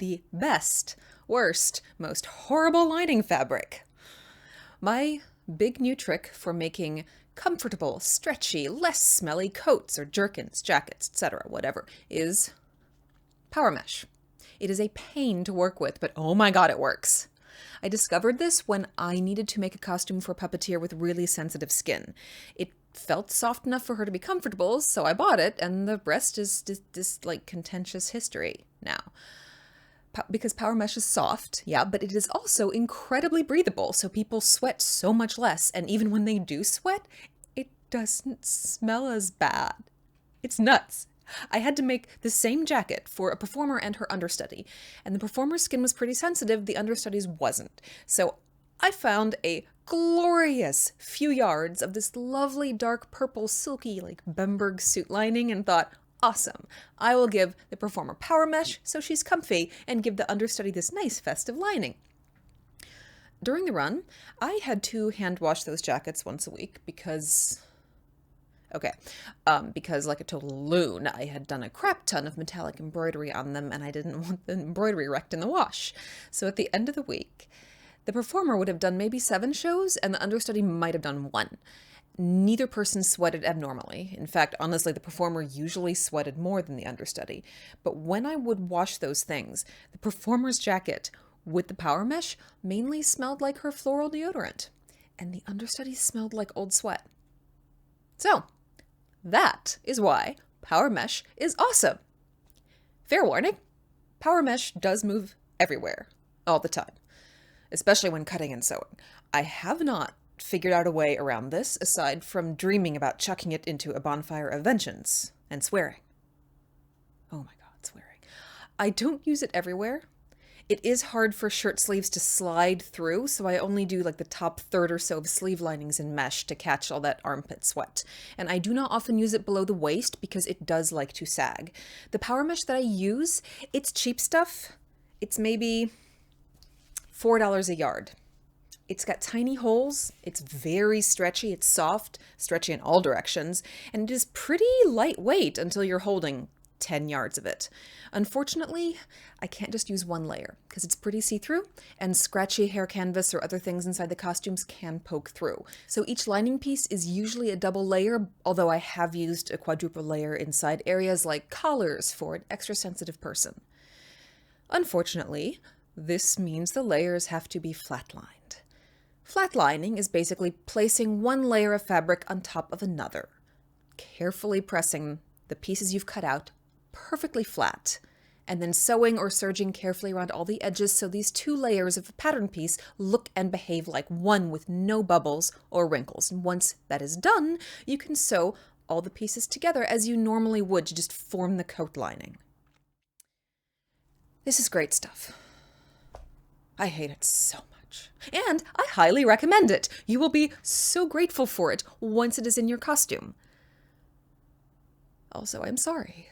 the best, worst, most horrible lining fabric. My big new trick for making comfortable, stretchy, less smelly coats or jerkins, jackets, etc., whatever, is power mesh. It is a pain to work with, but oh my god, it works. I discovered this when I needed to make a costume for a puppeteer with really sensitive skin. It felt soft enough for her to be comfortable, so I bought it, and the rest is this like contentious history now. Because power mesh is soft, yeah, but it is also incredibly breathable, so people sweat so much less, and even when they do sweat, it doesn't smell as bad. It's nuts. I had to make the same jacket for a performer and her understudy, and the performer's skin was pretty sensitive, the understudy's wasn't. So I found a glorious few yards of this lovely dark purple silky like Bemberg suit lining and thought, awesome, I will give the performer power mesh so she's comfy and give the understudy this nice festive lining. During the run, I had to hand wash those jackets once a week because like a total loon, I had done a crap ton of metallic embroidery on them and I didn't want the embroidery wrecked in the wash. So at the end of the week, the performer would have done maybe 7 shows and the understudy might have done 1. Neither person sweated abnormally. In fact, honestly, the performer usually sweated more than the understudy. But when I would wash those things, the performer's jacket with the power mesh mainly smelled like her floral deodorant, and the understudy smelled like old sweat. So, that is why power mesh is awesome. Fair warning, power mesh does move everywhere, all the time, especially when cutting and sewing. I have not figured out a way around this aside from dreaming about chucking it into a bonfire of vengeance and swearing. Oh my god, swearing. I don't use it everywhere. It is hard for shirt sleeves to slide through, so I only do like the top third or so of sleeve linings in mesh to catch all that armpit sweat. And I do not often use it below the waist because it does like to sag. The power mesh that I use, it's cheap stuff. It's maybe $4 a yard. It's got tiny holes, it's very stretchy, it's soft, stretchy in all directions, and it is pretty lightweight until you're holding 10 yards of it. Unfortunately, I can't just use one layer because it's pretty see-through and scratchy hair canvas or other things inside the costumes can poke through. So each lining piece is usually a double layer, although I have used a quadruple layer inside areas like collars for an extra sensitive person. Unfortunately, this means the layers have to be flat-lined. Flatlining is basically placing one layer of fabric on top of another, carefully pressing the pieces you've cut out perfectly flat, and then sewing or serging carefully around all the edges so these 2 layers of a pattern piece look and behave like one with no bubbles or wrinkles. And once that is done, you can sew all the pieces together as you normally would to just form the coat lining. This is great stuff. I hate it so much. And I highly recommend it. You will be so grateful for it once it is in your costume. Also, I'm sorry.